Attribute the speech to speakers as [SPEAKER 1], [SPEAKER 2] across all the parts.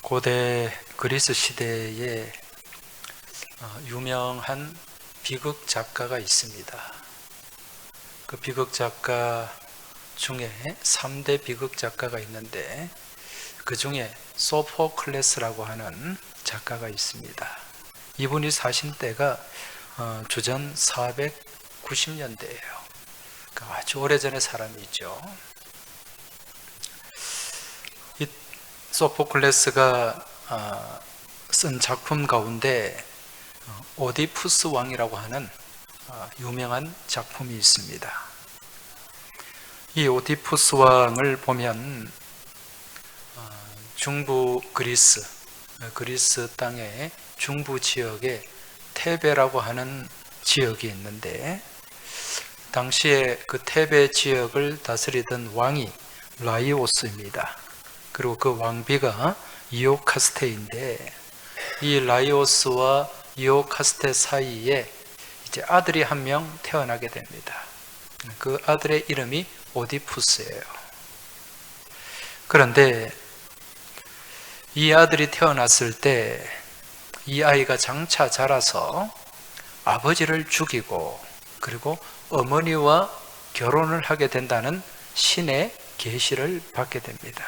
[SPEAKER 1] 고대 그리스 시대에 유명한 비극 작가가 있습니다. 그 비극 작가 중에 3대 비극 작가가 있는데 그 중에 소포클레스라고 하는 작가가 있습니다. 이분이 사신 때가 주전 490년대예요. 그러니까 아주 오래전의 사람이죠. 이 소포클레스가 쓴 작품 가운데 오디푸스 왕이라고 하는 유명한 작품이 있습니다. 이 오디푸스 왕을 보면 중부 그리스 땅의 중부 지역에 테베라고 하는 지역이 있는데 당시에 그 테베 지역을 다스리던 왕이 라이오스입니다. 그리고 그 왕비가 이오카스테인데 이 라이오스와 이오카스테 사이에 이제 아들이 한 명 태어나게 됩니다. 그 아들의 이름이 오디푸스예요. 그런데 이 아들이 태어났을 때 이 아이가 장차 자라서 아버지를 죽이고 그리고 어머니와 결혼을 하게 된다는 신의 계시를 받게 됩니다.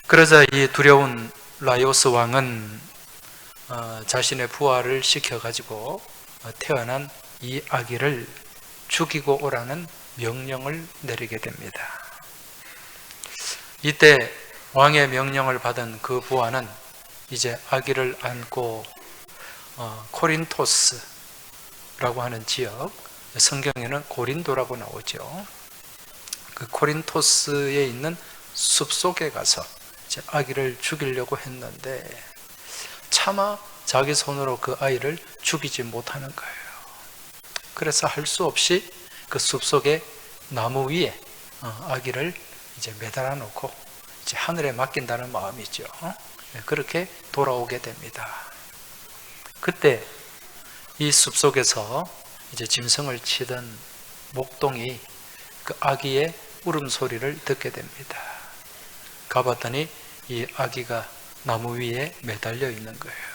[SPEAKER 1] 그러자 이 두려운 라이오스 왕은 자신의 부하를 시켜가지고 태어난 이 아기를 죽이고 오라는 명령을 내리게 됩니다. 이때 왕의 명령을 받은 그 부하는 이제 아기를 안고 코린토스라고 하는 지역, 성경에는 고린도라고 나오죠. 그 코린토스에 있는 숲속에 가서 이제 아기를 죽이려고 했는데 차마 자기 손으로 그 아이를 죽이지 못하는 거예요. 그래서 할 수 없이 그 숲속의 나무 위에 아기를 이제 매달아 놓고 이제 하늘에 맡긴다는 마음이죠. 그렇게 돌아오게 됩니다. 그때 이 숲속에서 이제 짐승을 치던 목동이 그 아기의 울음소리를 듣게 됩니다. 가봤더니 이 아기가 나무 위에 매달려 있는 거예요.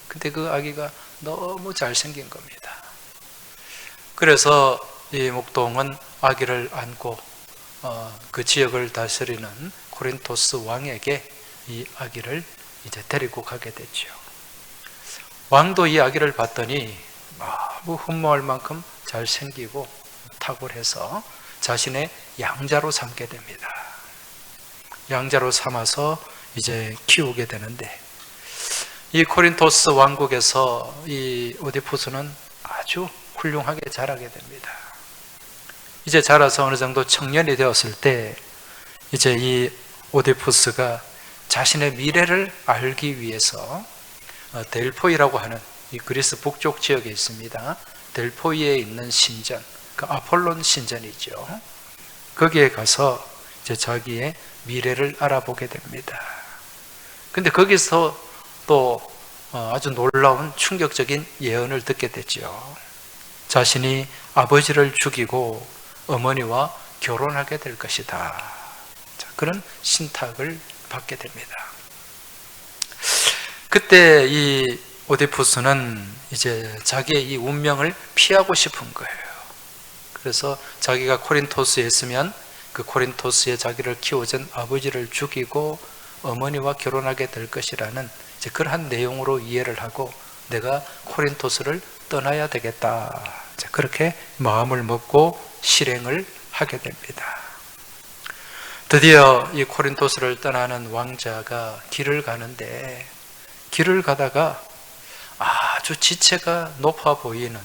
[SPEAKER 1] 근데 그 아기가 너무 잘생긴 겁니다. 그래서 이 목동은 아기를 안고 그 지역을 다스리는 코린토스 왕에게 이 아기를 이제 데리고 가게 됐죠. 왕도 이 아기를 봤더니 너무 흠모할 만큼 잘생기고 탁월해서 자신의 양자로 삼게 됩니다. 양자로 삼아서 이제 키우게 되는데 이 코린토스 왕국에서 이 오디푸스는 아주 훌륭하게 자라게 됩니다. 이제 자라서 어느 정도 청년이 되었을 때 이제 이 오디푸스가 자신의 미래를 알기 위해서 델포이라고 하는 이 그리스 북쪽 지역에 있습니다. 델포이에 있는 신전, 그 아폴론 신전이죠. 거기에 가서 이제 자기의 미래를 알아보게 됩니다. 근데 거기서 또 아주 놀라운 충격적인 예언을 듣게 되죠. 자신이 아버지를 죽이고 어머니와 결혼하게 될 것이다. 그런 신탁을 받게 됩니다. 그때 이 오디푸스는 이제 자기의 이 운명을 피하고 싶은 거예요. 그래서 자기가 코린토스에 있으면 그 코린토스에 자기를 키워준 아버지를 죽이고 어머니와 결혼하게 될 것이라는 이제 그러한 내용으로 이해를 하고 내가 코린토스를 떠나야 되겠다. 그렇게 마음을 먹고 실행을 하게 됩니다. 드디어 이 코린토스를 떠나는 왕자가 길을 가는데 길을 가다가 아주 지체가 높아 보이는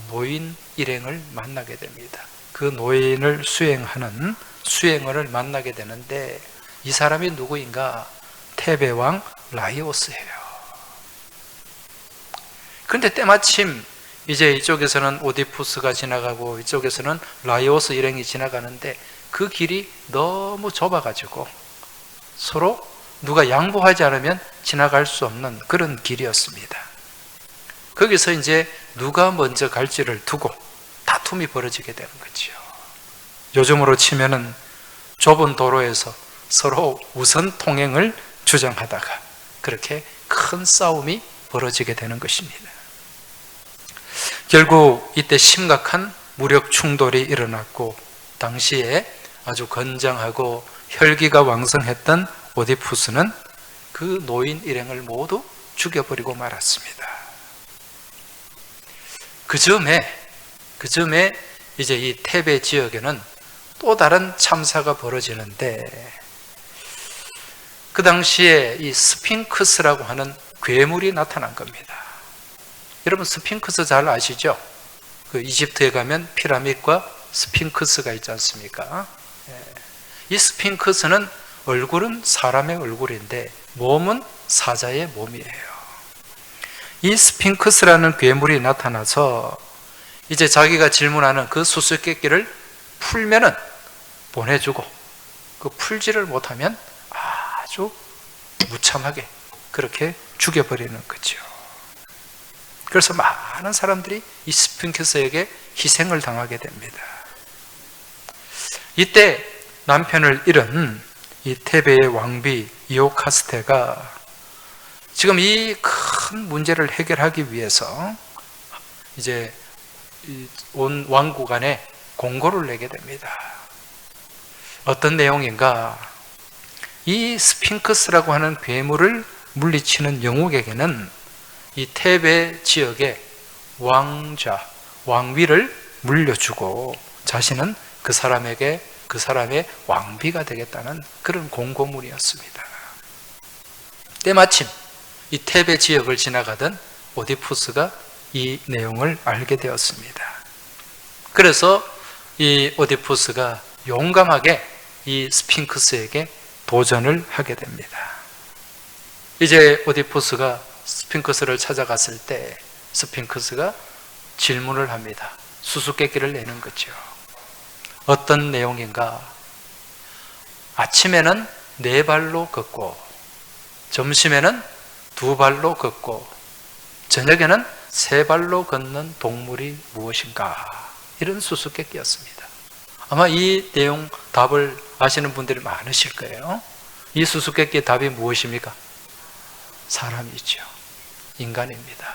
[SPEAKER 1] 노인 일행을 만나게 됩니다. 그 노인을 수행하는 수행어를 만나게 되는데 이 사람이 누구인가? 테베왕 라이오스예요. 그런데 때마침 이제 이쪽에서는 오디푸스가 지나가고 이쪽에서는 라이오스 일행이 지나가는데 그 길이 너무 좁아가지고 서로 누가 양보하지 않으면 지나갈 수 없는 그런 길이었습니다. 거기서 이제 누가 먼저 갈지를 두고 다툼이 벌어지게 되는 거죠. 요즘으로 치면은 좁은 도로에서 서로 우선 통행을 주장하다가 그렇게 큰 싸움이 벌어지게 되는 것입니다. 결국 이때 심각한 무력 충돌이 일어났고 당시에 아주 건장하고 혈기가 왕성했던 오디푸스는 그 노인 일행을 모두 죽여버리고 말았습니다. 그 점에 이제 이 테베 지역에는 또 다른 참사가 벌어지는데 그 당시에 이 스핑크스라고 하는 괴물이 나타난 겁니다. 여러분 스핑크스 잘 아시죠? 그 이집트에 가면 피라밋과 스핑크스가 있지 않습니까? 이 스핑크스는 얼굴은 사람의 얼굴인데 몸은 사자의 몸이에요. 이 스핑크스라는 괴물이 나타나서 이제 자기가 질문하는 그 수수께끼를 풀면은 보내주고 그 풀지를 못하면 아주 무참하게 그렇게 죽여버리는 거죠. 그래서 많은 사람들이 이 스핑크스에게 희생을 당하게 됩니다. 이때 남편을 잃은 이 테베의 왕비 이오카스테가 지금 이 큰 문제를 해결하기 위해서 이제 온 왕국 안에 공고를 내게 됩니다. 어떤 내용인가? 이 스핑크스라고 하는 괴물을 물리치는 영국에게는 이 테베 지역의 왕좌, 왕위를 물려주고 자신은 그 사람의 왕비가 되겠다는 그런 공고문이었습니다. 때마침 이 테베 지역을 지나가던 오디푸스가 이 내용을 알게 되었습니다. 그래서 이 오디푸스가 용감하게 이 스핑크스에게 도전을 하게 됩니다. 이제 오디푸스가 스핑크스를 찾아갔을 때 스핑크스가 질문을 합니다. 수수께끼를 내는 거죠. 어떤 내용인가? 아침에는 4발로 걷고 점심에는 2발로 걷고 저녁에는 3발로 걷는 동물이 무엇인가? 이런 수수께끼였습니다. 아마 이 내용 답을 아시는 분들이 많으실 거예요. 이 수수께끼의 답이 무엇입니까? 사람이죠. 인간입니다.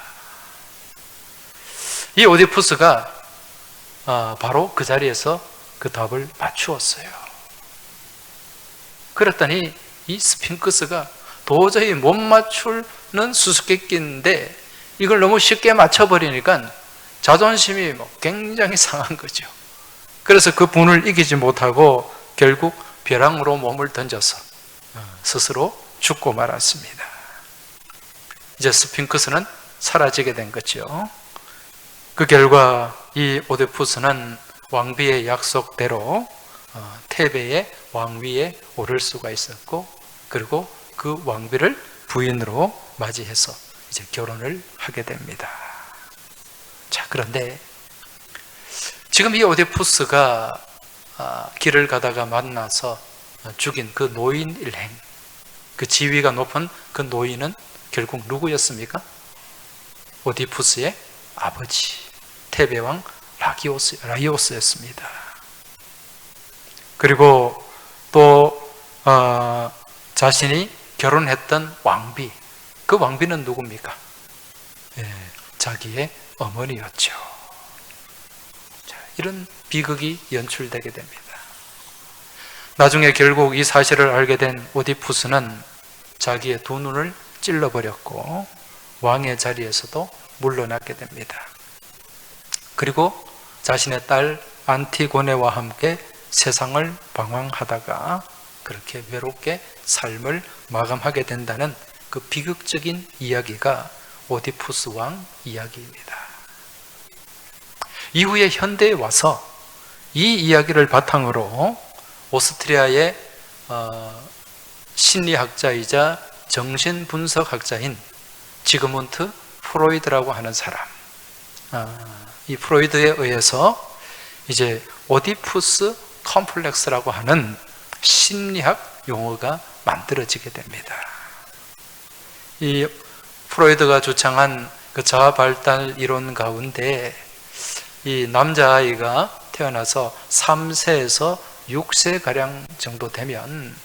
[SPEAKER 1] 이 오디푸스가 바로 그 자리에서 그 답을 맞추었어요. 그랬더니 이 스핑크스가 도저히 못 맞추는 수수께끼인데 이걸 너무 쉽게 맞춰버리니까 자존심이 굉장히 상한 거죠. 그래서 그 분을 이기지 못하고 결국 벼랑으로 몸을 던져서 스스로 죽고 말았습니다. 이제 스핑크스는 사라지게 된 거죠. 그 결과 이 오디푸스는 왕비의 약속대로 테베의 왕위에 오를 수가 있었고 그리고 그 왕비를 부인으로 맞이해서 이제 결혼을 하게 됩니다. 자, 그런데 지금 이 오디푸스가 길을 가다가 만나서 죽인 그 노인 일행, 그 지위가 높은 그 노인은 결국 누구였습니까? 오디푸스의 아버지 테베왕 라이오스였습니다. 그리고 또 자신이 결혼했던 왕비, 그 왕비는 누굽니까? 자기의 어머니였죠. 자, 이런 비극이 연출되게 됩니다. 나중에 결국 이 사실을 알게 된 오디푸스는 자기의 2눈을 찔러버렸고 왕의 자리에서도 물러나게 됩니다. 그리고 자신의 딸 안티고네와 함께 세상을 방황하다가 그렇게 외롭게 삶을 마감하게 된다는 그 비극적인 이야기가 오디푸스 왕 이야기입니다. 이후에 현대에 와서 이 이야기를 바탕으로 오스트리아의 심리학자이자 정신분석학자인 지그문트 프로이드라고 하는 사람, 이 프로이드에 의해서 이제 오디푸스 컴플렉스라고 하는 심리학 용어가 만들어지게 됩니다. 이 프로이드가 주창한 그 자아 발달 이론 가운데 이 남자아이가 태어나서 3세에서 6세 가량 정도 되면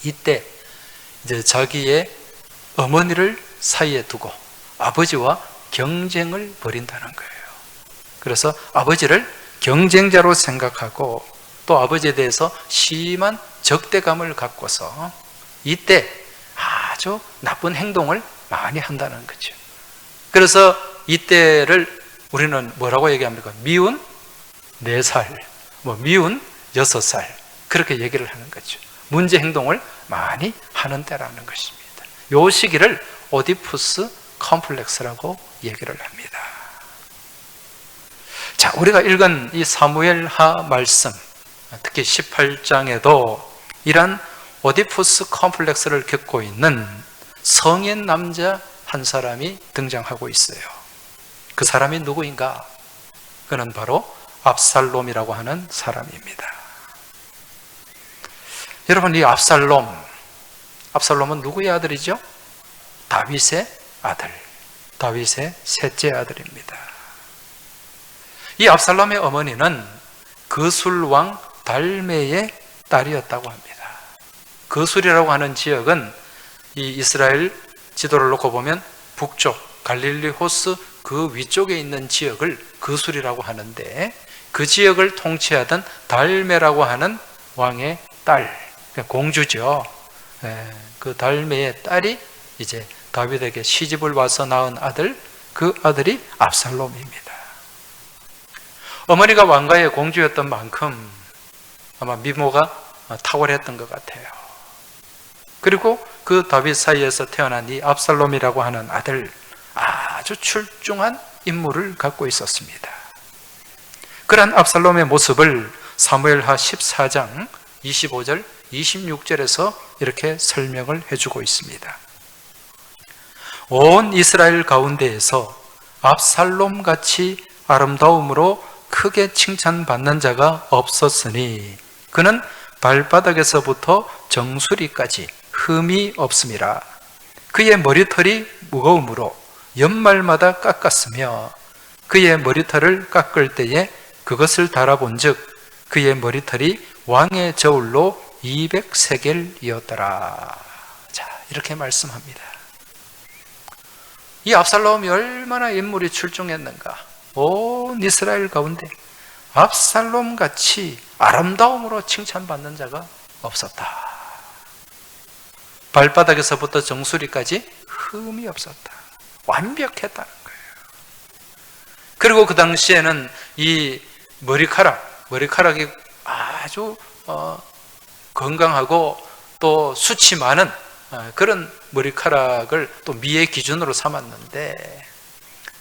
[SPEAKER 1] 이때 이제 자기의 어머니를 사이에 두고 아버지와 경쟁을 벌인다는 거예요. 그래서 아버지를 경쟁자로 생각하고 또 아버지에 대해서 심한 적대감을 갖고서 이때 아주 나쁜 행동을 많이 한다는 거죠. 그래서 이때를 우리는 뭐라고 얘기합니까? 미운 4살, 미운 6살 그렇게 얘기를 하는 거죠. 문제 행동을 많이 하는 때라는 것입니다. 이 시기를 오디푸스 컴플렉스라고 얘기를 합니다. 자, 우리가 읽은 이 사무엘하 말씀, 특히 18장에도 이런 오디푸스 컴플렉스를 겪고 있는 성인 남자 한 사람이 등장하고 있어요. 그 사람이 누구인가? 그는 바로 압살롬이라고 하는 사람입니다. 여러분, 이 압살롬은 누구의 아들이죠? 다윗의 아들, 다윗의 셋째 아들입니다. 이 압살롬의 어머니는 거술왕 달메의 딸이었다고 합니다. 거술이라고 하는 지역은 이 이스라엘 지도를 놓고 보면 북쪽 갈릴리 호수 그 위쪽에 있는 지역을 거술이라고 하는데, 그 지역을 통치하던 달메라고 하는 왕의 딸, 공주죠. 그 달메의 딸이 이제 다윗에게 시집을 와서 낳은 아들, 그 아들이 압살롬입니다. 어머니가 왕가의 공주였던 만큼 아마 미모가 탁월했던 것 같아요. 그리고 그 다윗 사이에서 태어난 이 압살롬이라고 하는 아들, 아주 출중한 인물을 갖고 있었습니다. 그런 압살롬의 모습을 사무엘하 14장 25절, 26절에서 이렇게 설명을 해주고 있습니다. 온 이스라엘 가운데에서 압살롬같이 아름다움으로 크게 칭찬받는 자가 없었으니 그는 발바닥에서부터 정수리까지 흠이 없음이라. 그의 머리털이 무거우므로 연말마다 깎았으며 그의 머리털을 깎을 때에 그것을 달아본 즉 그의 머리털이 왕의 저울로 200세겔이었더라. 자, 이렇게 말씀합니다. 이 압살롬이 얼마나 인물이 출중했는가. 온 이스라엘 가운데 압살롬같이 아름다움으로 칭찬받는 자가 없었다. 발바닥에서부터 정수리까지 흠이 없었다. 완벽했다는 거예요. 그리고 그 당시에는 이 머리카락이 아주 건강하고 또 숱이 많은 그런 머리카락을 또 미의 기준으로 삼았는데,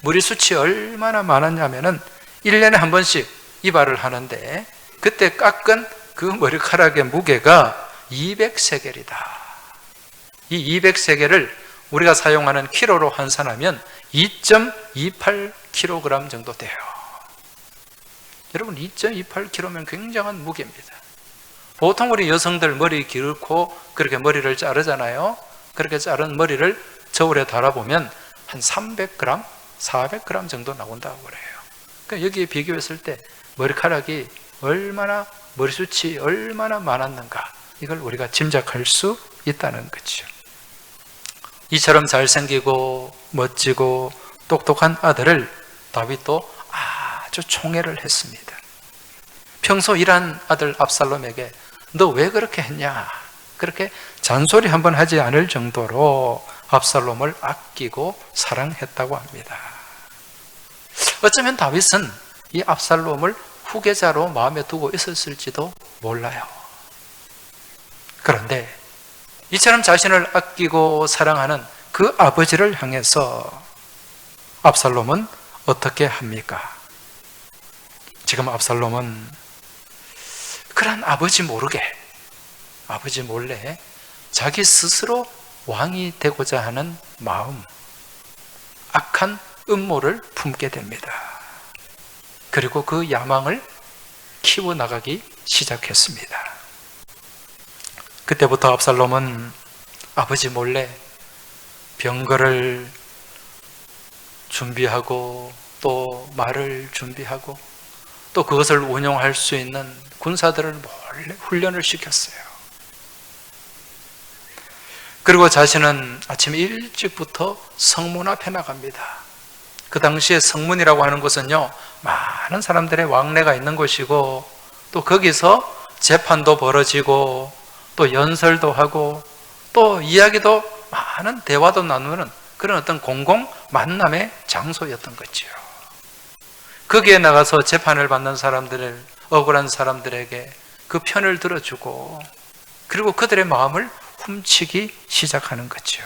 [SPEAKER 1] 머리숱이 얼마나 많았냐면은 1년에 한 번씩 이발을 하는데 그때 깎은 그 머리카락의 무게가 200세겔이다. 이 200세겔을 우리가 사용하는 키로로 환산하면 2.28kg 정도 돼요. 여러분, 2.28kg면 굉장한 무게입니다. 보통 우리 여성들 머리 길고 그렇게 머리를 자르잖아요. 그렇게 자른 머리를 저울에 달아보면 한 300g, 400g 정도 나온다고 그래요. 그러니까 여기에 비교했을 때 머리카락이 머리숱이 얼마나 많았는가, 이걸 우리가 짐작할 수 있다는 거죠. 이처럼 잘생기고 멋지고 똑똑한 아들을 다윗도 아주 총애를 했습니다. 평소 일한 아들 압살롬에게 너 왜 그렇게 했냐, 그렇게 잔소리 한번 하지 않을 정도로 압살롬을 아끼고 사랑했다고 합니다. 어쩌면 다윗은 이 압살롬을 후계자로 마음에 두고 있었을지도 몰라요. 그런데 이처럼 자신을 아끼고 사랑하는 그 아버지를 향해서 압살롬은 어떻게 합니까? 지금 압살롬은 그런 아버지 몰래 자기 스스로 왕이 되고자 하는 마음, 악한 음모를 품게 됩니다. 그리고 그 야망을 키워나가기 시작했습니다. 그때부터 압살롬은 아버지 몰래 병거를 준비하고 또 말을 준비하고 또 그것을 운용할 수 있는 군사들을 몰래 훈련을 시켰어요. 그리고 자신은 아침 일찍부터 성문 앞에 나갑니다. 그 당시에 성문이라고 하는 곳은요, 많은 사람들의 왕래가 있는 곳이고, 또 거기서 재판도 벌어지고, 또 연설도 하고, 또 이야기도 많은 대화도 나누는 그런 어떤 공공 만남의 장소였던 거죠. 거기에 나가서 재판을 받는 사람들을, 억울한 사람들에게 그 편을 들어주고, 그리고 그들의 마음을 훔치기 시작하는 거죠.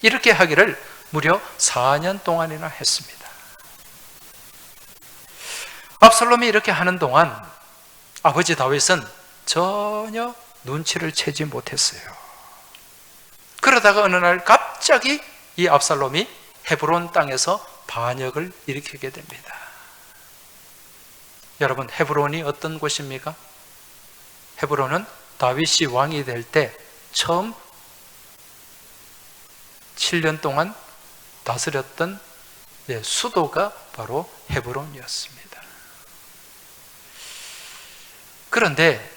[SPEAKER 1] 이렇게 하기를 무려 4년 동안이나 했습니다. 압살롬이 이렇게 하는 동안 아버지 다윗은 전혀 눈치를 채지 못했어요. 그러다가 어느 날 갑자기 이 압살롬이 헤브론 땅에서 반역을 일으키게 됩니다. 여러분, 헤브론이 어떤 곳입니까? 헤브론은 다윗이 왕이 될 때 처음 7년 동안 다스렸던 수도가 바로 헤브론이었습니다. 그런데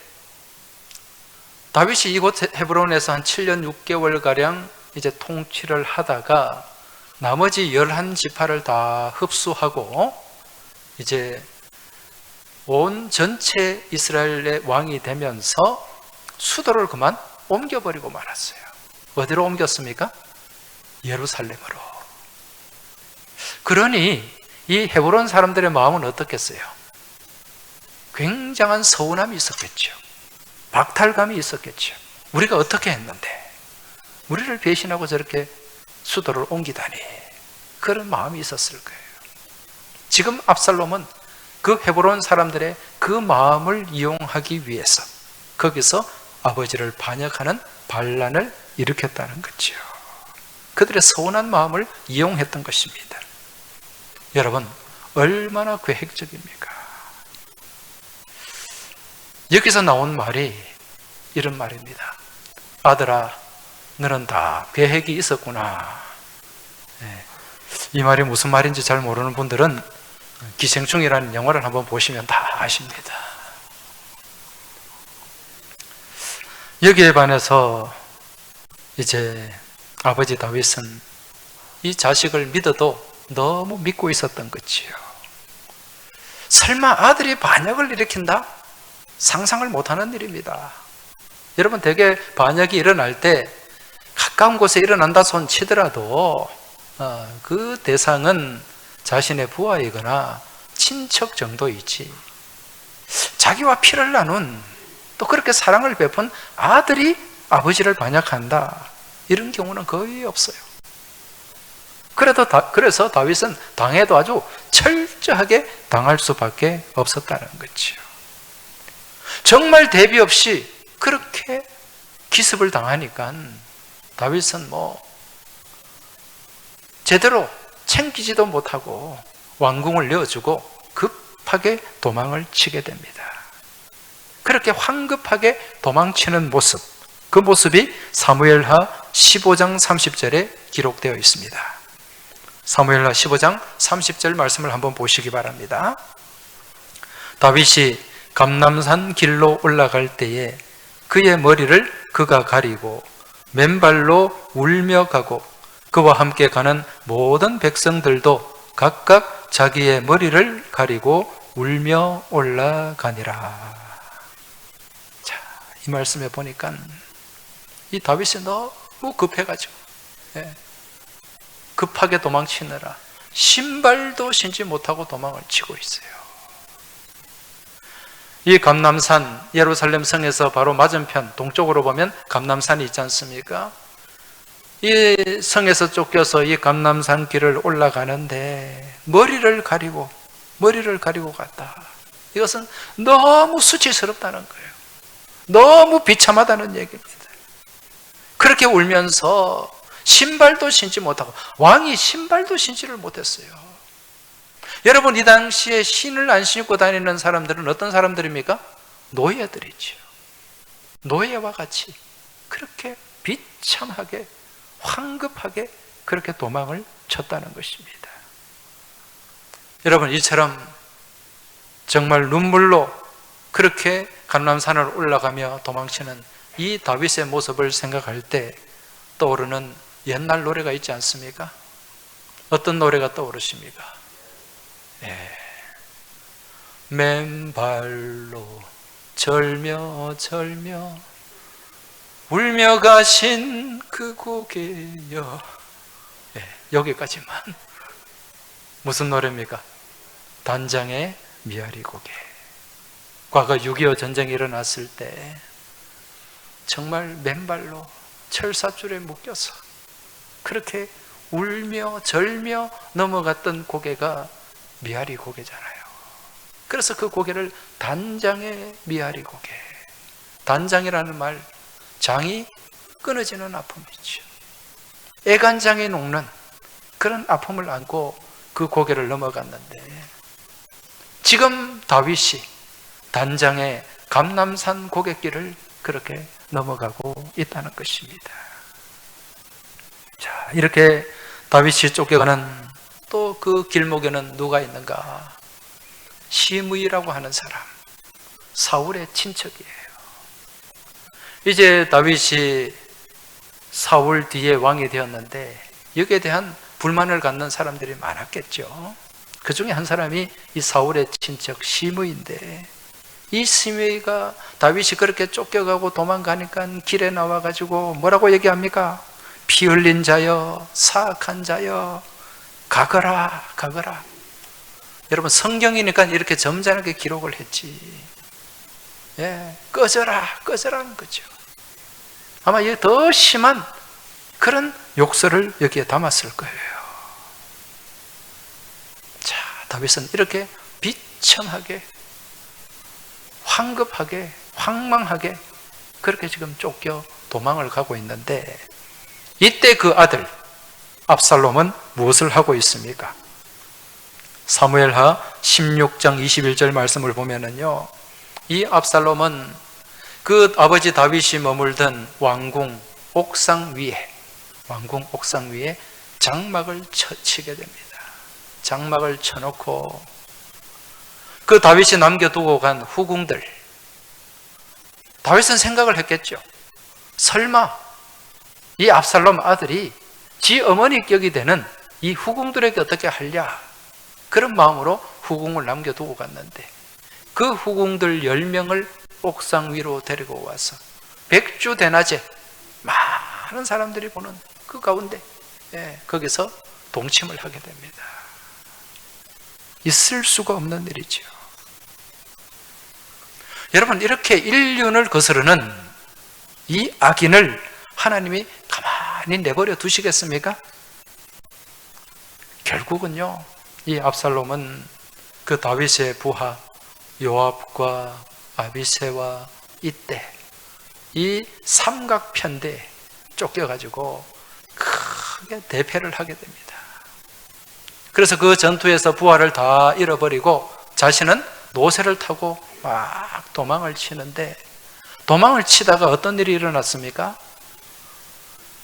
[SPEAKER 1] 다윗이 이곳 헤브론에서 한 7년 6개월가량 이제 통치를 하다가 나머지 11지파를 다 흡수하고 이제 온 전체 이스라엘의 왕이 되면서 수도를 그만 옮겨버리고 말았어요. 어디로 옮겼습니까? 예루살렘으로. 그러니 이 헤브론 사람들의 마음은 어떻겠어요? 굉장한 서운함이 있었겠죠. 박탈감이 있었겠죠. 우리가 어떻게 했는데 우리를 배신하고 저렇게 수도를 옮기다니, 그런 마음이 있었을 거예요. 지금 압살롬은 그 헤브론 사람들의 그 마음을 이용하기 위해서 거기서 아버지를 반역하는 반란을 일으켰다는 거죠. 그들의 서운한 마음을 이용했던 것입니다. 여러분, 얼마나 계획적입니까? 여기서 나온 말이 이런 말입니다. 아들아, 너는 다 계획이 있었구나. 이 말이 무슨 말인지 잘 모르는 분들은 기생충이라는 영화를 한번 보시면 다 아십니다. 여기에 반해서 이제 아버지 다윗은 이 자식을 믿어도 너무 믿고 있었던 거지요. 설마 아들이 반역을 일으킨다? 상상을 못하는 일입니다. 여러분, 대개 반역이 일어날 때 가까운 곳에 일어난다 손 치더라도 그 대상은 자신의 부하이거나 친척 정도이지, 자기와 피를 나눈 또 그렇게 사랑을 베푼 아들이 아버지를 반역한다, 이런 경우는 거의 없어요. 그래서 다윗은 당해도 아주 철저하게 당할 수밖에 없었다는 거죠. 정말 대비 없이 그렇게 기습을 당하니까 다윗은 제대로 챙기지도 못하고 왕궁을 내어주고 급하게 도망을 치게 됩니다. 그렇게 황급하게 도망치는 모습, 그 모습이 사무엘하 15장 30절에 기록되어 있습니다. 사무엘하 15장 30절 말씀을 한번 보시기 바랍니다. 다윗이 감람산 길로 올라갈 때에 그의 머리를 그가 가리고 맨발로 울며 가고 그와 함께 가는 모든 백성들도 각각 자기의 머리를 가리고 울며 올라가니라. 자, 이 말씀에 보니까 이 다윗이 너무 급해가지고 급하게 도망치느라 신발도 신지 못하고 도망을 치고 있어요. 이 감람산, 예루살렘 성에서 바로 맞은편 동쪽으로 보면 감람산이 있지 않습니까? 이 성에서 쫓겨서 이 감람산 길을 올라가는데 머리를 가리고 갔다. 이것은 너무 수치스럽다는 거예요. 너무 비참하다는 얘기입니다. 그렇게 울면서 신발도 신지 못하고, 왕이 신발도 신지를 못했어요. 여러분, 이 당시에 신을 안 신고 다니는 사람들은 어떤 사람들입니까? 노예들이죠. 노예와 같이 그렇게 비참하게 황급하게 그렇게 도망을 쳤다는 것입니다. 여러분, 이처럼 정말 눈물로 그렇게 감람산을 올라가며 도망치는 이 다윗의 모습을 생각할 때 떠오르는 옛날 노래가 있지 않습니까? 어떤 노래가 떠오르십니까? 예. 맨발로 절며 절며 울며 가신 그 고개여. 예, 여기까지만. 무슨 노래입니까? 단장의 미아리 고개. 과거 6.25 전쟁이 일어났을 때 정말 맨발로 철사줄에 묶여서 그렇게 울며 절며 넘어갔던 고개가 미아리 고개잖아요. 그래서 그 고개를 단장의 미아리 고개. 단장이라는 말, 장이 끊어지는 아픔이죠. 애간장이 녹는 그런 아픔을 안고 그 고개를 넘어갔는데, 지금 다윗이 단장의 감람산 고갯길을 그렇게 넘어가고 있다는 것입니다. 자, 이렇게 다윗이 쫓겨가는 또 그 길목에는 누가 있는가? 시므이라고 하는 사람, 사울의 친척이에요. 이제 다윗이 사울 뒤에 왕이 되었는데 여기에 대한 불만을 갖는 사람들이 많았겠죠. 그 중에 한 사람이 이 사울의 친척 시므이인데, 이 시므이가 다윗이 그렇게 쫓겨가고 도망가니까 길에 나와가지고 뭐라고 얘기합니까? 피 흘린 자여, 사악한 자여, 가거라, 가거라. 여러분, 성경이니까 이렇게 점잖게 기록을 했지. 예, 꺼져라, 꺼져라는 거죠. 아마 이게 더 심한 그런 욕설을 여기에 담았을 거예요. 자, 다윗은 이렇게 비참하게, 황급하게, 황망하게 그렇게 지금 쫓겨 도망을 가고 있는데, 이때 그 아들 압살롬은 무엇을 하고 있습니까? 사무엘하 16장 21절 말씀을 보면은요, 이 압살롬은 그 아버지 다윗이 머물던 왕궁 옥상 위에 장막을 치게 됩니다. 장막을 쳐놓고 그 다윗이 남겨두고 간 후궁들, 다윗은 생각을 했겠죠. 설마 이 압살롬 아들이 지 어머니 격이 되는 이 후궁들에게 어떻게 하랴, 그런 마음으로 후궁을 남겨두고 갔는데, 그 후궁들 10명을 옥상 위로 데리고 와서 백주 대낮에 많은 사람들이 보는 그 가운데, 거기서 동침을 하게 됩니다. 있을 수가 없는 일이죠. 여러분, 이렇게 인륜을 거스르는 이 악인을 하나님이 가만히 내버려 두시겠습니까? 결국은요, 이 압살롬은 그 다윗의 부하 요압과 아비새와 이때 이 삼각편대에 쫓겨가지고 크게 대패를 하게 됩니다. 그래서 그 전투에서 부하를 다 잃어버리고 자신은 노새를 타고 막 도망을 치는데, 도망을 치다가 어떤 일이 일어났습니까?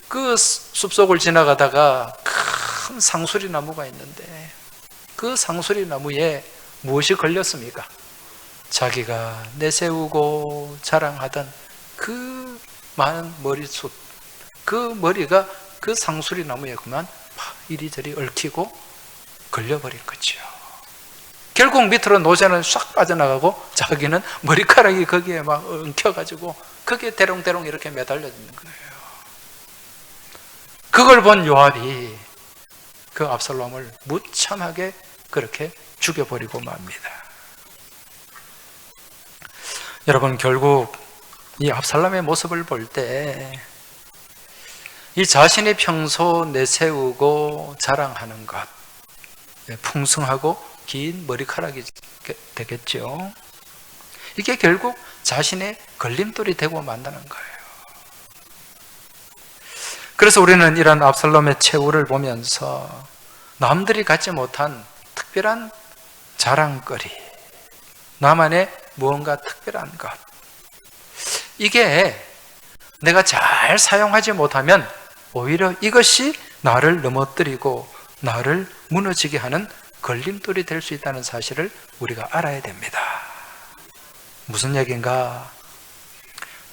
[SPEAKER 1] 그 숲속을 지나가다가 큰 상수리 나무가 있는데, 그 상수리 나무에 무엇이 걸렸습니까? 자기가 내세우고 자랑하던 그 많은 머리숱, 그 머리가 그 상수리 나무에 그만 이리저리 얽히고 걸려버린 거죠. 결국 밑으로 노새는 싹 빠져나가고 자기는 머리카락이 거기에 막 엉켜가지고 거기에 대롱대롱 이렇게 매달려 있는 거예요. 그걸 본 요압이 그 압살롬을 무참하게 그렇게 죽여버리고 맙니다. 여러분, 결국 이 압살롬의 모습을 볼 때 이 자신이 평소 내세우고 자랑하는 것, 풍성하고 긴 머리카락이 되겠죠. 이게 결국 자신의 걸림돌이 되고 만다는 거예요. 그래서 우리는 이런 압살롬의 최후를 보면서 남들이 갖지 못한 특별한 자랑거리, 나만의 무언가 특별한 것, 이게 내가 잘 사용하지 못하면 오히려 이것이 나를 넘어뜨리고 나를 무너지게 하는 걸림돌이 될 수 있다는 사실을 우리가 알아야 됩니다. 무슨 얘기인가?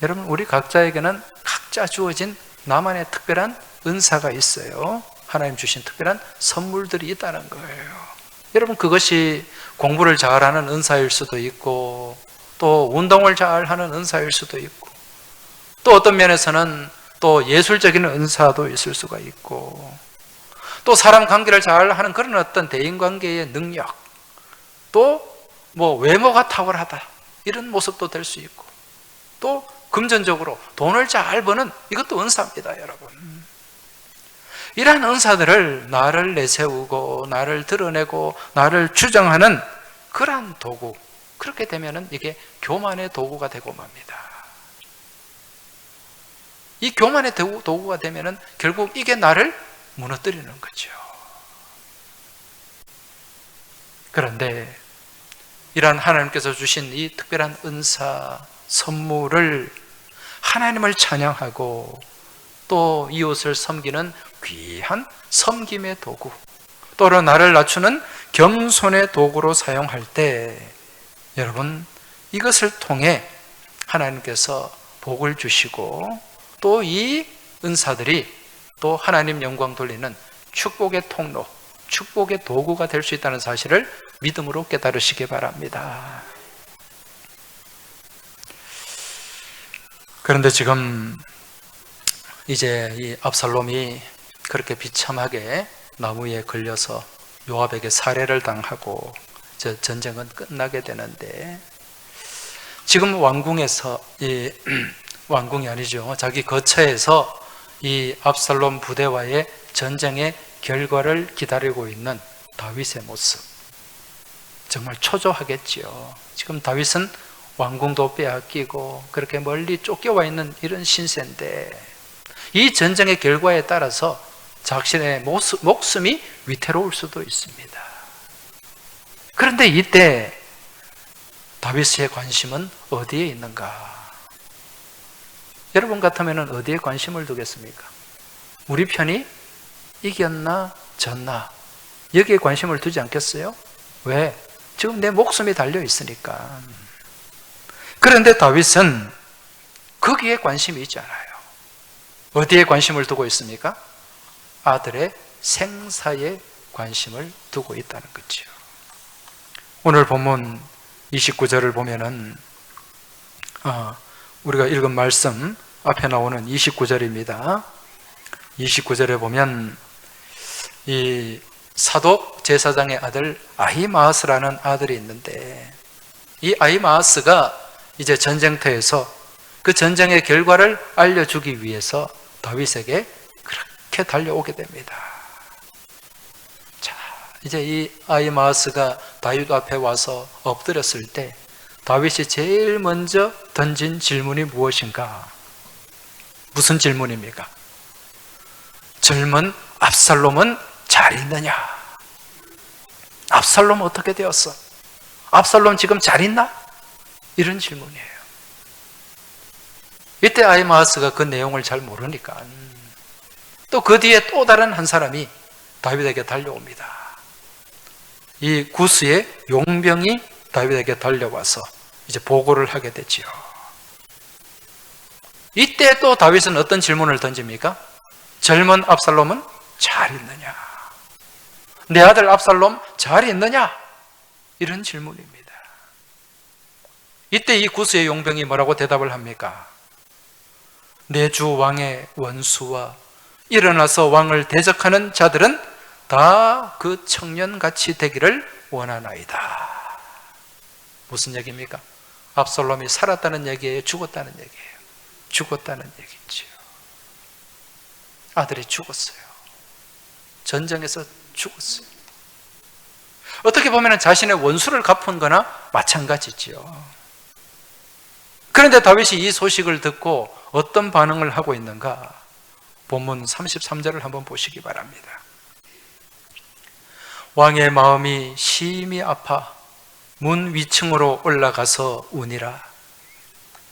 [SPEAKER 1] 여러분, 우리 각자에게는 각자 주어진 나만의 특별한 은사가 있어요. 하나님 주신 특별한 선물들이 있다는 거예요. 여러분, 그것이 공부를 잘하는 은사일 수도 있고, 또 운동을 잘하는 은사일 수도 있고, 또 어떤 면에서는 또 예술적인 은사도 있을 수가 있고, 또 사람 관계를 잘하는 그런 어떤 대인관계의 능력, 또 뭐 외모가 탁월하다 이런 모습도 될 수 있고, 또 금전적으로 돈을 잘 버는 이것도 은사입니다, 여러분. 이러한 은사들을 나를 내세우고 나를 드러내고 나를 주장하는 그러한 도구, 그렇게 되면은 이게 교만의 도구가 되고 맙니다. 이 교만의 도구가 되면은 결국 이게 나를 무너뜨리는 거죠. 그런데 이러한 하나님께서 주신 이 특별한 은사, 선물을 하나님을 찬양하고 또 이웃을 섬기는 귀한 섬김의 도구, 또는 나를 낮추는 겸손의 도구로 사용할 때, 여러분, 이것을 통해 하나님께서 복을 주시고 또 이 은사들이 또 하나님 영광 돌리는 축복의 통로, 축복의 도구가 될 수 있다는 사실을 믿음으로 깨달으시기 바랍니다. 그런데 지금 이제 이 압살롬이 그렇게 비참하게 나무에 걸려서 요압에게 살해를 당하고 전쟁은 끝나게 되는데, 지금 왕궁에서, 왕궁이 아니죠, 자기 거처에서 이 압살롬 부대와의 전쟁의 결과를 기다리고 있는 다윗의 모습, 정말 초조하겠지요. 지금 다윗은 왕궁도 빼앗기고 그렇게 멀리 쫓겨와 있는 이런 신세인데, 이 전쟁의 결과에 따라서 자신의 목숨이 위태로울 수도 있습니다. 그런데 이때 다윗의 관심은 어디에 있는가? 여러분 같으면 어디에 관심을 두겠습니까? 우리 편이 이겼나 졌나 여기에 관심을 두지 않겠어요? 왜? 지금 내 목숨이 달려 있으니까. 그런데 다윗은 거기에 관심이 있지 않아요. 어디에 관심을 두고 있습니까? 아들의 생사에 관심을 두고 있다는 거죠. 오늘 본문 29절을 보면은 우리가 읽은 말씀 앞에 나오는 29절입니다. 29절에 보면 이 사독 제사장의 아들 아히마아스라는 아들이 있는데, 이 아히마아스가 이제 전쟁터에서 그 전쟁의 결과를 알려주기 위해서 다윗에게 그렇게 달려오게 됩니다. 자, 이제 이 아히마아스가 다윗 앞에 와서 엎드렸을 때 다윗이 제일 먼저 던진 질문이 무엇인가? 무슨 질문입니까? 젊은 압살롬은 잘 있느냐? 압살롬 어떻게 되었어? 압살롬 지금 잘 있나? 이런 질문이에요. 이때 아히마아스가 그 내용을 잘 모르니까 또 그 뒤에 또 다른 한 사람이 다윗에게 달려옵니다. 이 구스의 용병이 다윗에게 달려와서 이제 보고를 하게 되지요. 이때 또 다윗은 어떤 질문을 던집니까? 젊은 압살롬은 잘 있느냐? 내 아들 압살롬 잘 있느냐? 이런 질문입니다. 이때 이 구스의 용병이 뭐라고 대답을 합니까? 내 주 왕의 원수와 일어나서 왕을 대적하는 자들은 다 그 청년같이 되기를 원하나이다. 무슨 얘기입니까? 압살롬이 살았다는 얘기예요? 죽었다는 얘기예요? 죽었다는 얘기죠. 아들이 죽었어요. 전쟁에서 죽었어요. 어떻게 보면 자신의 원수를 갚은 거나 마찬가지지요. 그런데 다윗이 이 소식을 듣고 어떤 반응을 하고 있는가? 본문 33절을 한번 보시기 바랍니다. 왕의 마음이 심히 아파 문 위층으로 올라가서 우니라.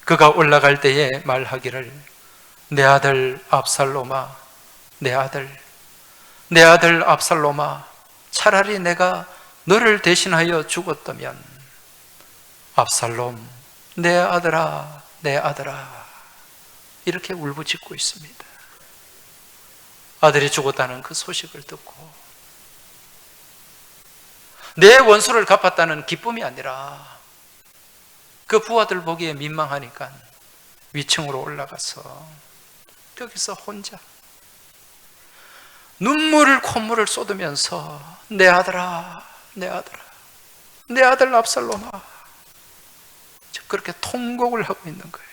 [SPEAKER 1] 그가 올라갈 때에 말하기를 내 아들 압살롬아, 내 아들 압살롬아, 차라리 내가 너를 대신하여 죽었다면. 압살롬, 내 아들아, 내 아들아, 이렇게 울부짖고 있습니다. 아들이 죽었다는 그 소식을 듣고 내 원수를 갚았다는 기쁨이 아니라 그 부하들 보기에 민망하니까 위층으로 올라가서 거기서 혼자 눈물을 콧물을 쏟으면서 내 아들아, 내 아들아, 내 아들 압살롬아, 그렇게 통곡을 하고 있는 거예요.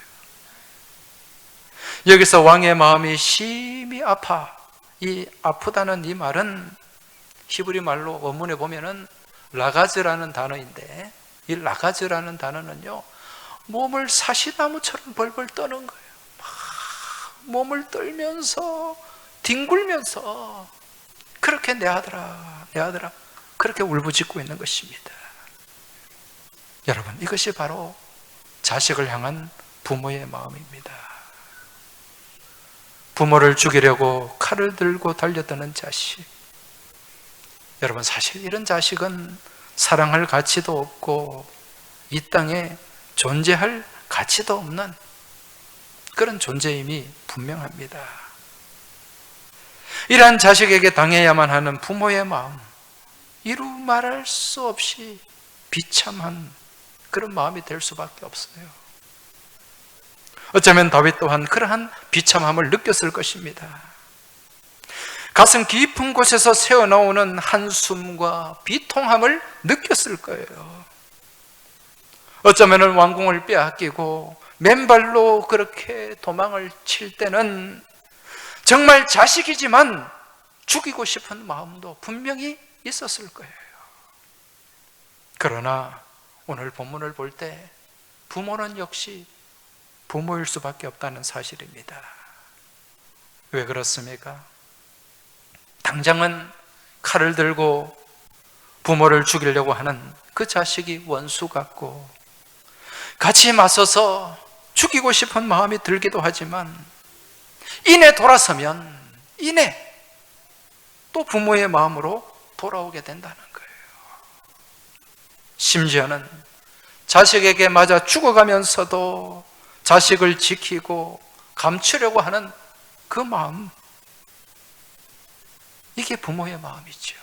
[SPEAKER 1] 여기서 왕의 마음이 심히 아파. 이 아프다는 이 말은 히브리 말로 원문에 보면은 라가즈라는 단어인데, 이 라가즈라는 단어는요, 몸을 사시나무처럼 벌벌 떠는 거예요. 막 몸을 떨면서 뒹굴면서 그렇게 내 아들아, 내 아들아, 그렇게 울부짖고 있는 것입니다. 여러분, 이것이 바로 자식을 향한 부모의 마음입니다. 부모를 죽이려고 칼을 들고 달려드는 자식. 여러분, 사실 이런 자식은 사랑할 가치도 없고 이 땅에 존재할 가치도 없는 그런 존재임이 분명합니다. 이러한 자식에게 당해야만 하는 부모의 마음, 이루 말할 수 없이 비참한 그런 마음이 될 수밖에 없어요. 어쩌면 다윗 또한 그러한 비참함을 느꼈을 것입니다. 가슴 깊은 곳에서 새어나오는 한숨과 비통함을 느꼈을 거예요. 어쩌면 왕궁을 빼앗기고 맨발로 그렇게 도망을 칠 때는 정말 자식이지만 죽이고 싶은 마음도 분명히 있었을 거예요. 그러나 오늘 본문을 볼 때 부모는 역시 부모일 수밖에 없다는 사실입니다. 왜 그렇습니까? 당장은 칼을 들고 부모를 죽이려고 하는 그 자식이 원수 같고 같이 맞서서 죽이고 싶은 마음이 들기도 하지만 이내 돌아서면 이내 또 부모의 마음으로 돌아오게 된다는 거예요. 심지어는 자식에게 맞아 죽어가면서도 자식을 지키고 감추려고 하는 그 마음, 이게 부모의 마음이죠.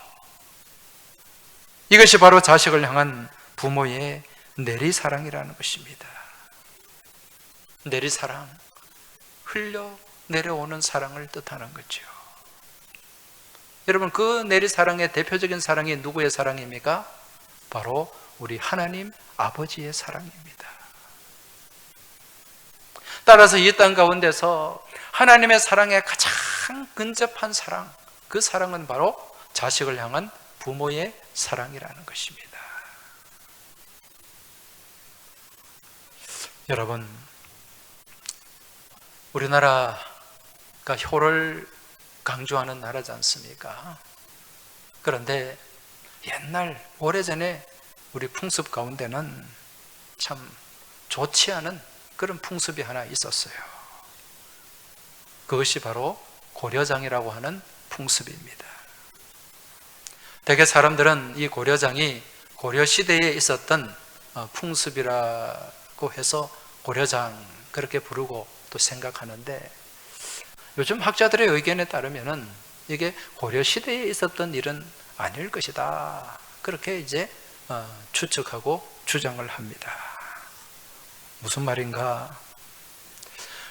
[SPEAKER 1] 이것이 바로 자식을 향한 부모의 내리사랑이라는 것입니다. 내리사랑, 흘려 내려오는 사랑을 뜻하는 거죠. 여러분, 그 내리사랑의 대표적인 사랑이 누구의 사랑입니까? 바로 우리 하나님 아버지의 사랑입니다. 따라서 이 땅 가운데서 하나님의 사랑에 가장 근접한 사랑, 그 사랑은 바로 자식을 향한 부모의 사랑이라는 것입니다. 여러분, 우리나라가 효를 강조하는 나라지 않습니까? 그런데 옛날 오래전에 우리 풍습 가운데는 참 좋지 않은 그런 풍습이 하나 있었어요. 그것이 바로 고려장이라고 하는 풍습입니다. 대개 사람들은 이 고려장이 고려시대에 있었던 풍습이라고 해서 고려장 그렇게 부르고 또 생각하는데, 요즘 학자들의 의견에 따르면은 이게 고려시대에 있었던 일은 아닐 것이다, 그렇게 이제 추측하고 주장을 합니다. 무슨 말인가?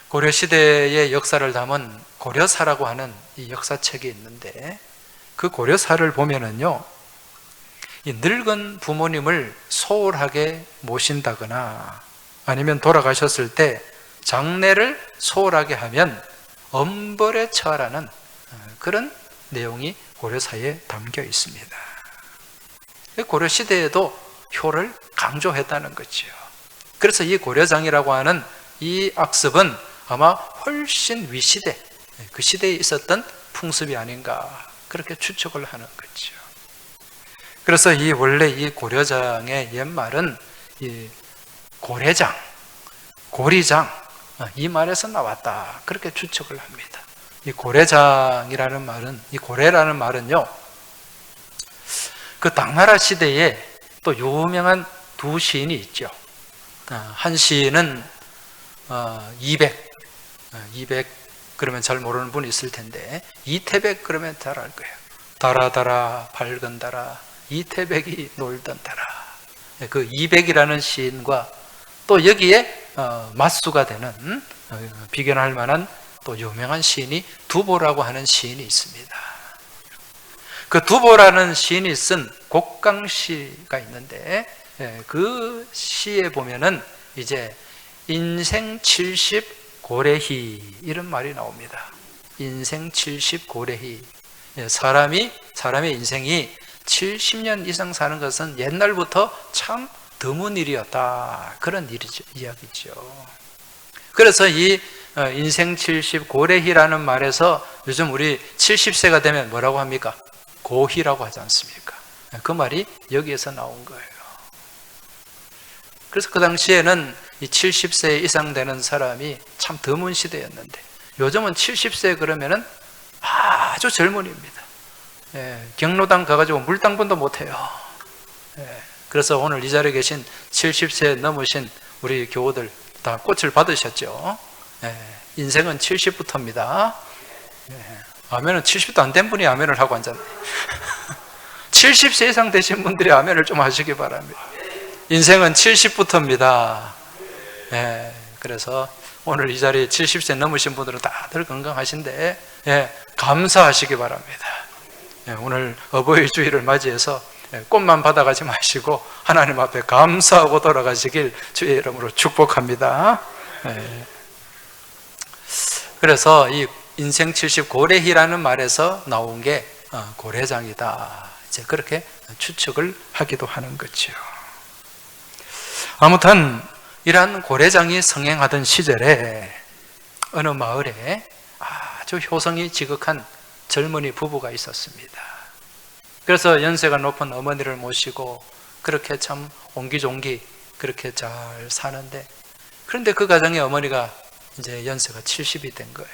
[SPEAKER 1] 고려시대의 역사를 담은 고려사라고 하는 이 역사책이 있는데, 그 고려사를 보면은요, 이 늙은 부모님을 소홀하게 모신다거나 아니면 돌아가셨을 때 장례를 소홀하게 하면 엄벌에 처하라는 그런 내용이 고려사에 담겨 있습니다. 고려시대에도 효를 강조했다는 거죠. 그래서 이 고려장이라고 하는 이 악습은 아마 훨씬 위시대, 그 시대에 있었던 풍습이 아닌가, 그렇게 추측을 하는 거죠. 그래서 원래 이 고려장의 옛말은 이 고래장, 고리장, 이 말에서 나왔다, 그렇게 추측을 합니다. 이 고래장이라는 말은, 이 고래라는 말은요, 그 당나라 시대에 또 유명한 두 시인이 있죠. 한 시인은 그러면 잘 모르는 분이 있을 텐데, 이태백 그러면 잘 알 거예요. 달아 밝은 달아 이태백이 놀던 달아. 그 이백이라는 시인과 또 여기에 맞수가 되는 비견할 만한 또 유명한 시인이 두보라고 하는 시인이 있습니다. 그 두보라는 시인이 쓴 곡강시가 있는데, 그 시에 보면은 이제 인생 70 고래희 이런 말이 나옵니다. 인생 70 고래희. 사람의 인생이 70년 이상 사는 것은 옛날부터 참 드문 일이었다. 그런 이야기죠. 그래서 이 인생 70 고래희라는 말에서 요즘 우리 70세가 되면 뭐라고 합니까? 고희라고 하지 않습니까? 그 말이 여기에서 나온 거예요. 그래서 그 당시에는 이 70세 이상 되는 사람이 참 드문 시대였는데, 요즘은 70세 그러면은 아주 젊은이입니다. 경로당 가가지고 물당분도 못해요. 그래서 오늘 이 자리에 계신 70세 넘으신 우리 교우들 다 꽃을 받으셨죠? 인생은 70부터입니다. 아멘은 70도 안 된 분이 아멘을 하고 앉았네. 70세 이상 되신 분들이 아멘을 좀 하시기 바랍니다. 인생은 70부터입니다. 그래서 오늘 이 자리에 70세 넘으신 분들은 다들 건강하신데, 감사하시기 바랍니다. 오늘 어버이 주일을 맞이해서 꽃만 받아가지 마시고 하나님 앞에 감사하고 돌아가시길 주의 이름으로 축복합니다. 그래서 이 인생 70 고래희라는 말에서 나온 게 고래장이다. 이제 그렇게 추측을 하기도 하는 거죠. 아무튼 이러한 고래장이 성행하던 시절에 어느 마을에 아주 효성이 지극한 젊은이 부부가 있었습니다. 그래서 연세가 높은 어머니를 모시고 그렇게 참 옹기종기 그렇게 잘 사는데, 그런데 그 가정의 어머니가 이제 연세가 70이 된 거예요.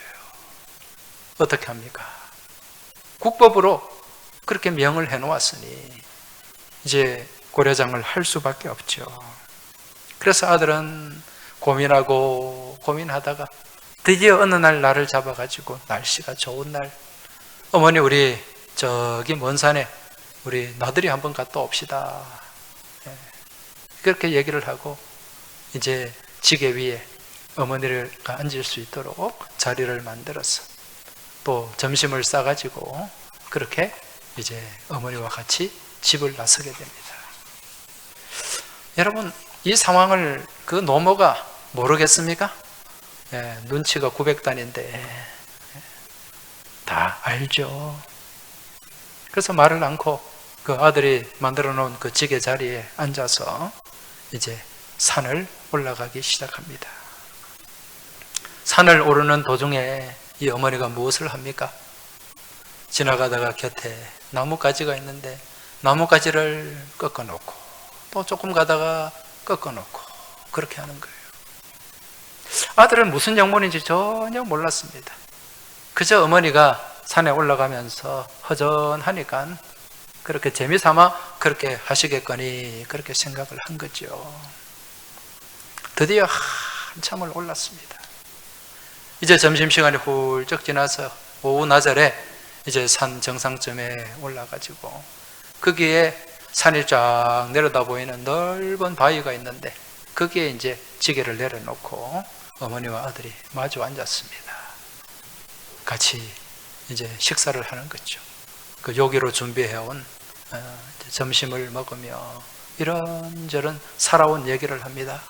[SPEAKER 1] 어떻게 합니까? 국법으로 그렇게 명을 해놓았으니 이제 고려장을 할 수밖에 없죠. 그래서 아들은 고민하고 고민하다가 드디어 어느 날 날을 잡아가지고, 날씨가 좋은 날, 어머니 우리 저기 먼 산에 우리 나들이 한번 갔다 옵시다. 그렇게 얘기를 하고 이제 지게 위에 어머니를 앉을 수 있도록 자리를 만들어서 또 점심을 싸가지고 그렇게 이제 어머니와 같이 집을 나서게 됩니다. 여러분, 이 상황을 그 노모가 모르겠습니까? 눈치가 900단인데 다 알죠. 그래서 말을 않고 그 아들이 만들어 놓은 그 지게 자리에 앉아서 이제 산을 올라가기 시작합니다. 산을 오르는 도중에 이 어머니가 무엇을 합니까? 지나가다가 곁에 나뭇가지가 있는데 나뭇가지를 꺾어놓고 또 조금 가다가 꺾어놓고 그렇게 하는 거예요. 아들은 무슨 영문인지 전혀 몰랐습니다. 그저 어머니가 산에 올라가면서 허전하니까 그렇게 재미삼아 그렇게 하시겠거니 그렇게 생각을 한 거죠. 드디어 한참을 올랐습니다. 이제 점심시간이 훌쩍 지나서 오후 나절에 이제 산 정상점에 올라가지고 거기에 산이 쫙 내려다 보이는 넓은 바위가 있는데 거기에 이제 지게를 내려놓고 어머니와 아들이 마주 앉았습니다. 같이 이제 식사를 하는 거죠. 그 요기로 준비해온 점심을 먹으며 이런저런 살아온 얘기를 합니다.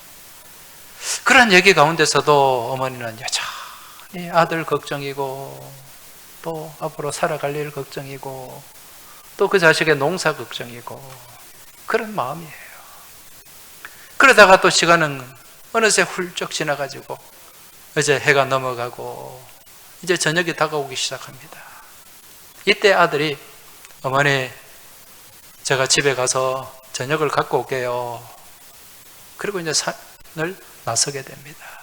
[SPEAKER 1] 그런 얘기 가운데서도 어머니는 여전히 아들 걱정이고 또 앞으로 살아갈 일 걱정이고 또 그 자식의 농사 걱정이고 그런 마음이에요. 그러다가 또 시간은 어느새 훌쩍 지나가지고 이제 해가 넘어가고 이제 저녁이 다가오기 시작합니다. 이때 아들이 어머니 제가 집에 가서 저녁을 갖고 올게요. 그리고 이제 산을 나서게 됩니다.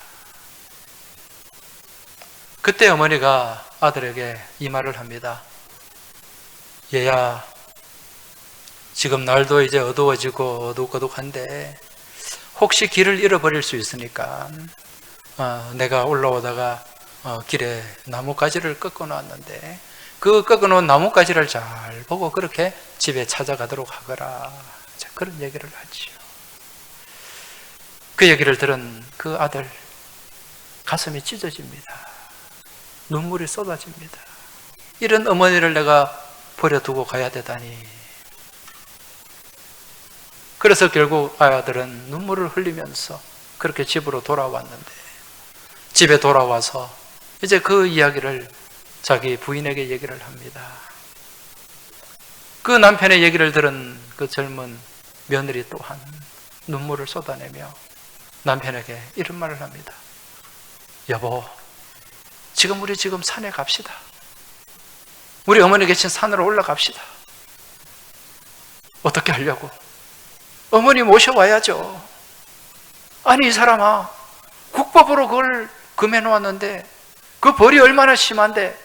[SPEAKER 1] 그때 어머니가 아들에게 이 말을 합니다. 얘야, 지금 날도 이제 어두워지고 어둑어둑한데 혹시 길을 잃어버릴 수 있으니까 내가 올라오다가 길에 나뭇가지를 꺾어 놓았는데 그 꺾어 놓은 나뭇가지를 잘 보고 그렇게 집에 찾아가도록 하거라. 자, 그런 얘기를 하지요. 그 얘기를 들은 그 아들 가슴이 찢어집니다. 눈물이 쏟아집니다. 이런 어머니를 내가 버려두고 가야 되다니. 그래서 결국 아들은 눈물을 흘리면서 그렇게 집으로 돌아왔는데, 집에 돌아와서 이제 그 이야기를 자기 부인에게 얘기를 합니다. 그 남편의 얘기를 들은 그 젊은 며느리 또한 눈물을 쏟아내며 남편에게 이런 말을 합니다. 여보, 우리 지금 산에 갑시다. 우리 어머니 계신 산으로 올라갑시다. 어떻게 하려고? 어머니 모셔와야죠. 아니, 이 사람아, 국법으로 그걸 금해 놓았는데 그 벌이 얼마나 심한데.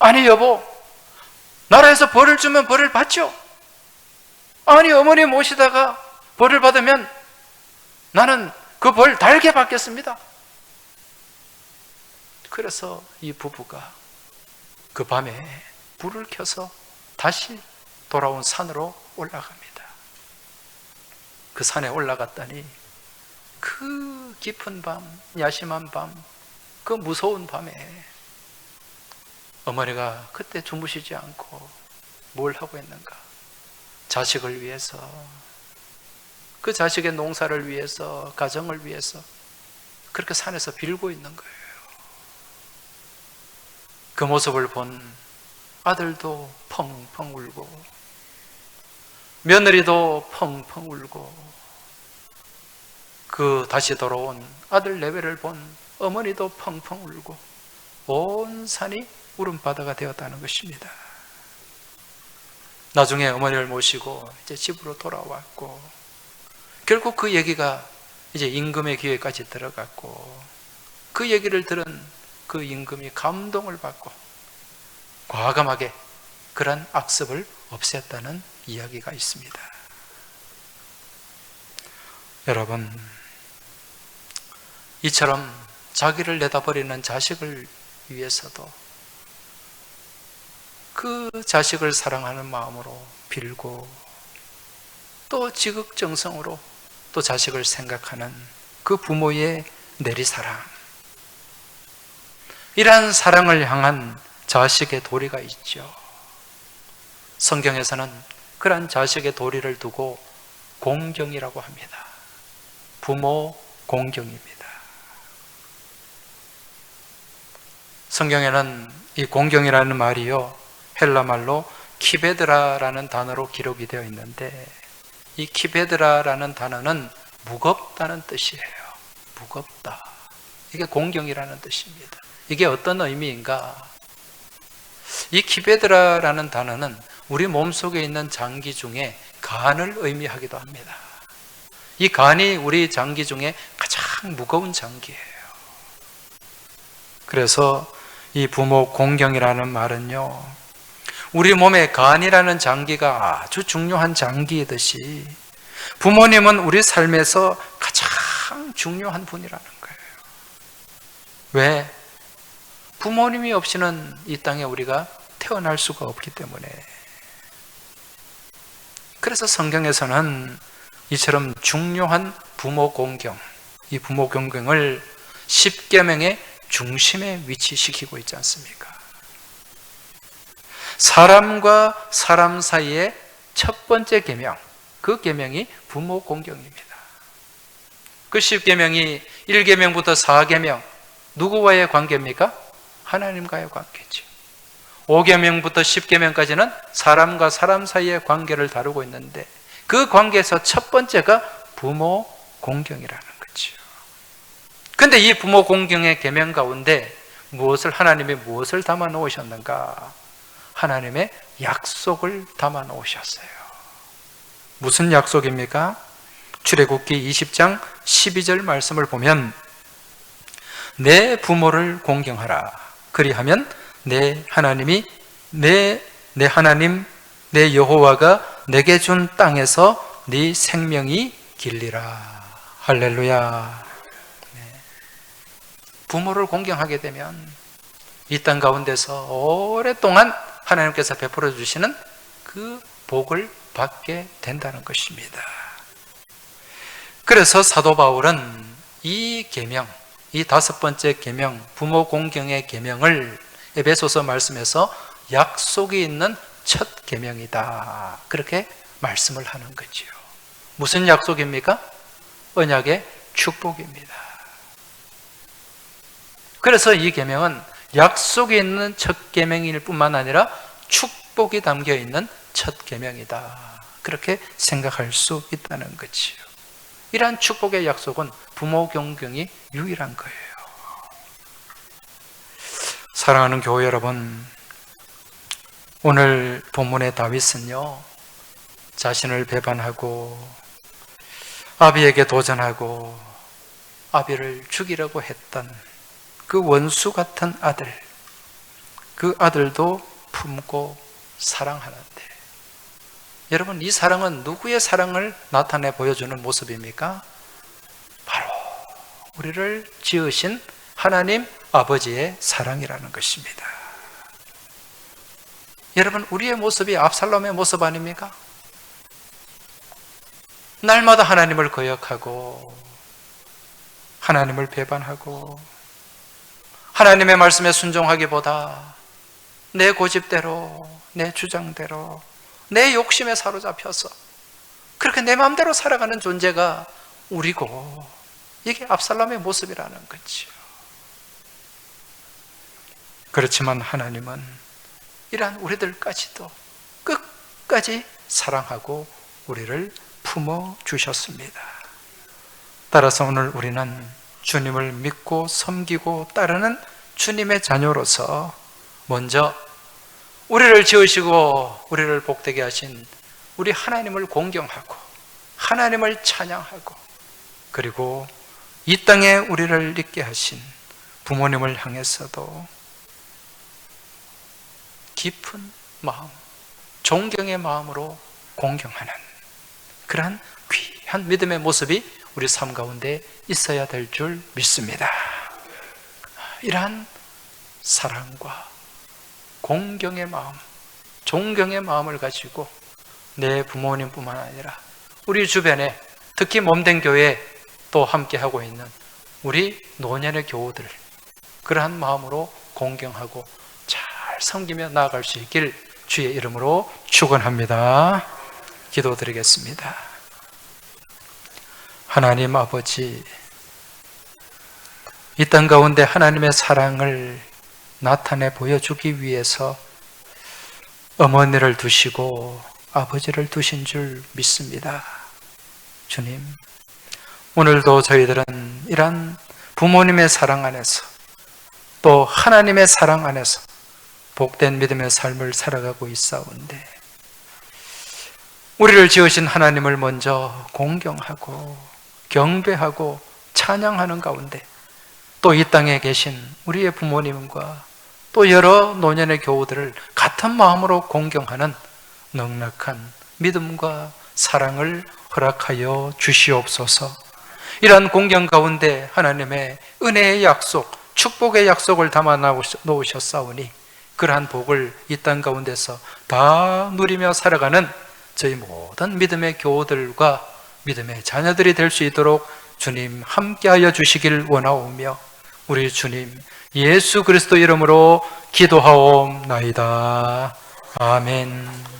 [SPEAKER 1] 아니 여보, 나라에서 벌을 주면 벌을 받죠. 아니, 어머니 모시다가 벌을 받으면 나는 그 벌 달게 받겠습니다. 그래서 이 부부가 그 밤에 불을 켜서 다시 돌아온 산으로 올라갑니다. 그 산에 올라갔더니 그 깊은 밤, 야심한 밤, 그 무서운 밤에 어머니가 그때 주무시지 않고 뭘 하고 있는가? 자식을 위해서, 그 자식의 농사를 위해서, 가정을 위해서 그렇게 산에서 빌고 있는 거예요. 그 모습을 본 아들도 펑펑 울고 며느리도 펑펑 울고 그 다시 돌아온 아들 내외를 본 어머니도 펑펑 울고 온 산이 울음바다가 되었다는 것입니다. 나중에 어머니를 모시고 이제 집으로 돌아왔고 결국 그 얘기가 이제 임금의 귀에까지 들어갔고 그 얘기를 들은 그 임금이 감동을 받고 과감하게 그런 악습을 없앴다는 이야기가 있습니다. 여러분, 이처럼 자기를 내다버리는 자식을 위해서도 그 자식을 사랑하는 마음으로 빌고 또 지극정성으로 또 자식을 생각하는 그 부모의 내리사랑, 이러한 사랑을 향한 자식의 도리가 있죠. 성경에서는 그러한 자식의 도리를 두고 공경이라고 합니다. 부모 공경입니다. 성경에는 이 공경이라는 말이요, 헬라 말로 키베드라라는 단어로 기록이 되어 있는데 이 키베드라라는 단어는 무겁다는 뜻이에요. 무겁다. 이게 공경이라는 뜻입니다. 이게 어떤 의미인가? 이 키베드라라는 단어는 우리 몸속에 있는 장기 중에 간을 의미하기도 합니다. 이 간이 우리 장기 중에 가장 무거운 장기예요. 그래서 이 부모 공경이라는 말은요, 우리 몸에 간이라는 장기가 아주 중요한 장기이듯이 부모님은 우리 삶에서 가장 중요한 분이라는 거예요. 왜? 부모님이 없이는 이 땅에 우리가 태어날 수가 없기 때문에. 그래서 성경에서는 이처럼 중요한 부모 공경, 이 부모 공경을 10계명의 중심에 위치시키고 있지 않습니까? 사람과 사람 사이의 첫 번째 계명, 그 계명이 부모 공경입니다. 그 10계명이 1계명부터 4계명, 누구와의 관계입니까? 하나님과의 관계죠. 5계명부터 10계명까지는 사람과 사람 사이의 관계를 다루고 있는데 그 관계에서 첫 번째가 부모 공경이라는 거죠. 그런데 이 부모 공경의 계명 가운데 하나님이 무엇을 담아 놓으셨는가? 하나님의 약속을 담아 놓으셨어요. 무슨 약속입니까? 출애굽기 20장 12절 말씀을 보면 내 부모를 공경하라. 그리하면 내 하나님 내 여호와가 내게 준 땅에서 네 생명이 길리라. 할렐루야. 네. 부모를 공경하게 되면 이 땅 가운데서 오랫동안 하나님께서 베풀어 주시는 그 복을 받게 된다는 것입니다. 그래서 사도 바울은 이 계명, 이 5번째 계명, 부모 공경의 계명을 에베소서 말씀에서 약속이 있는 첫 계명이다, 그렇게 말씀을 하는 거지요. 무슨 약속입니까? 언약의 축복입니다. 그래서 이 계명은 약속이 있는 첫 계명일 뿐만 아니라 축복이 담겨 있는 첫 계명이다, 그렇게 생각할 수 있다는 거지요. 이러한 축복의 약속은 부모 공경이 유일한 거예요. 사랑하는 교회 여러분, 오늘 본문의 다윗은요, 자신을 배반하고 아비에게 도전하고 아비를 죽이려고 했던 그 원수 같은 아들, 그 아들도 품고 사랑하는데, 여러분, 이 사랑은 누구의 사랑을 나타내 보여주는 모습입니까? 바로 우리를 지으신 하나님 아버지의 사랑이라는 것입니다. 여러분, 우리의 모습이 압살롬의 모습 아닙니까? 날마다 하나님을 거역하고 하나님을 배반하고 하나님의 말씀에 순종하기보다 내 고집대로, 내 주장대로, 내 욕심에 사로잡혀서 그렇게 내 마음대로 살아가는 존재가 우리고, 이게 압살롬의 모습이라는 거죠. 그렇지만 하나님은 이러한 우리들까지도 끝까지 사랑하고 우리를 품어주셨습니다. 따라서 오늘 우리는 주님을 믿고 섬기고 따르는 주님의 자녀로서 먼저 우리를 지으시고 우리를 복되게 하신 우리 하나님을 공경하고 하나님을 찬양하고, 그리고 이 땅에 우리를 있게 하신 부모님을 향해서도 깊은 마음, 존경의 마음으로 공경하는 그러한 귀한 믿음의 모습이 우리 삶 가운데 있어야 될 줄 믿습니다. 이러한 사랑과 공경의 마음, 존경의 마음을 가지고 내 부모님뿐만 아니라 우리 주변에, 특히 몸된 교회에 또 함께하고 있는 우리 노년의 교우들, 그러한 마음으로 공경하고 잘 섬기며 나아갈 수 있길 주의 이름으로 축원합니다. 기도드리겠습니다. 하나님 아버지, 이 땅 가운데 하나님의 사랑을 나타내 보여주기 위해서 어머니를 두시고 아버지를 두신 줄 믿습니다. 주님, 오늘도 저희들은 이런 부모님의 사랑 안에서 또 하나님의 사랑 안에서 복된 믿음의 삶을 살아가고 있사온데, 우리를 지으신 하나님을 먼저 공경하고 경배하고 찬양하는 가운데 또 이 땅에 계신 우리의 부모님과 또 여러 노년의 교우들을 같은 마음으로 공경하는 넉넉한 믿음과 사랑을 허락하여 주시옵소서. 이러한 공경 가운데 하나님의 은혜의 약속, 축복의 약속을 담아 놓으셨사오니 그러한 복을 이 땅 가운데서 다 누리며 살아가는 저희 모든 믿음의 교우들과 믿음의 자녀들이 될 수 있도록 주님 함께하여 주시길 원하오며, 우리 주님 예수 그리스도 이름으로 기도하옵나이다. 아멘.